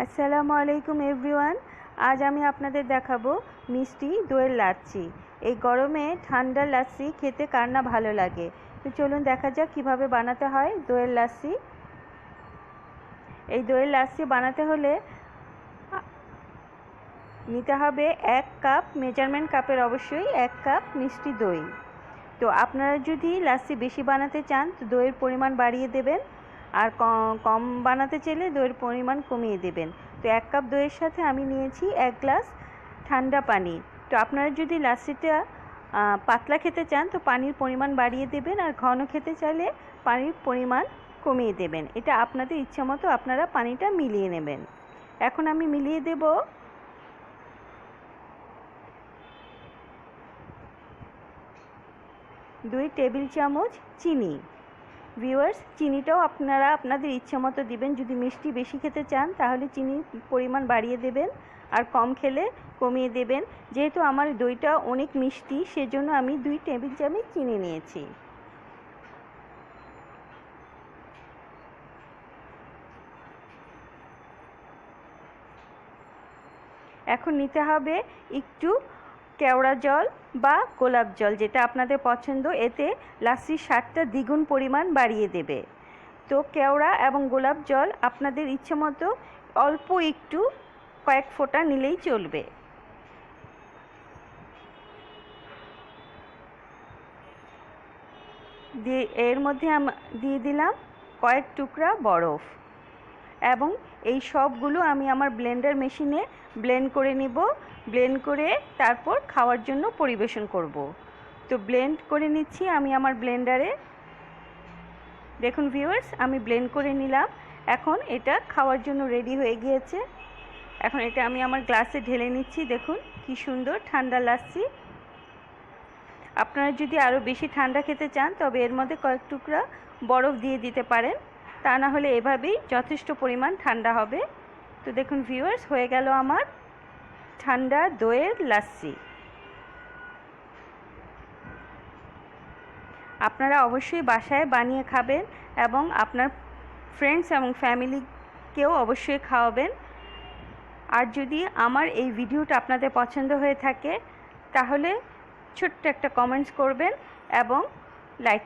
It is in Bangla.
আসসালামু আলাইকুম এভরিওয়ান। আজ আমি আপনাদের দেখাবো মিষ্টি দইয়ের লাচ্ছি। এই গরমে ঠান্ডা লাচ্ছি খেতে কার না ভালো লাগে। তো চলুন দেখা যাক কিভাবে বানাতে হয় দইয়ের লাচ্ছি। এই দইয়ের লাচ্ছি বানাতে হলে নিতে হবে 1 কাপ, মেজারমেন্ট কাপের অবশ্যই 1 কাপ মিষ্টি দই। তো আপনারা যদি লাচ্ছি বেশি বানাতে চান তো দইয়ের পরিমাণ বাড়িয়ে দেবেন, আর কম বানাতে চাইলে দইয়ের পরিমাণ কমিয়ে দেবেন। তো 1 কাপ দইয়ের সাথে আমি নিয়েছি 1 গ্লাস ঠান্ডা পানি। তো আপনারা যদি লাচ্ছিটা পাতলা খেতে চান তো পানির পরিমাণ বাড়িয়ে দেবেন, আর ঘন খেতে চাইলে পানির পরিমাণ কমিয়ে দেবেন। এটা আপনাদের ইচ্ছা মতো আপনারা পানিটা মিলিয়ে নেবেন। এখন আমি মিলিয়ে দেব 2 টেবিল চামচ চিনি। ভিউয়ার্স, চিনিটাও আপনারা আপনাদের ইচ্ছে মতো দিবেন। যদি মিষ্টি বেশি খেতে চান তাহলে চিনির পরিমাণ বাড়িয়ে দেবেন, আর কম খেলে কমিয়ে দেবেন। যেহেতু আমার দইটা অনেক মিষ্টি সেজন্য আমি 2 টেবিল চামচ চিনি নিয়েছি। এখন নিতে হবে একটু কেওড়া জল বা গোলাপ জল, যেটা আপনাদের পছন্দ। এতে লাচ্ছির স্বাদটা দ্বিগুণ পরিমাণ বাড়িয়ে দেবে। তো কেওড়া এবং গোলাপ জল আপনাদের ইচ্ছে মতো অল্প একটু কয়েক ফোঁটা নিলেই চলবে। দিয়ে এর মধ্যে দিয়ে দিলাম কয়েক টুকরা বরফ, এবং এই সবগুলো আমি আমার ব্লেন্ডার মেশিনে ব্লেন্ড করে নিব। ব্লেন্ড করে তারপর খাওয়ার জন্য পরিবেশন করব। তো ব্লেন্ড করে নিচ্ছি আমি আমার ব্লেন্ডারে। দেখুন ভিউয়ার্স, আমি ব্লেন্ড করে নিলাম। এখন এটা খাওয়ার জন্য রেডি হয়ে গিয়েছে। এখন এটা আমি আমার গ্লাসে ঢেলে নিচ্ছি। দেখুন কি সুন্দর ঠান্ডা লাচ্ছি। আপনারা যদি আরও বেশি ঠান্ডা খেতে চান তবে এর মধ্যে কয়েক টুকরা বরফ দিয়ে দিতে পারেন, তা না হলে এভাবেই যথেষ্ট পরিমাণ ঠান্ডা হবে। তো দেখুন ভিউয়ার্স, হয়ে গেল আমার ঠান্ডা দইয়ের লাচ্ছি। আপনারা অবশ্যই বাসায় বানিয়ে খাবেন এবং আপনার ফ্রেন্ডস এবং ফ্যামিলিকেও অবশ্যই খাওয়াবেন। আর যদি আমার এই ভিডিওটা আপনাদের পছন্দ হয়ে থাকে তাহলে ছোট্ট একটা কমেন্টস করবেন এবং লাইক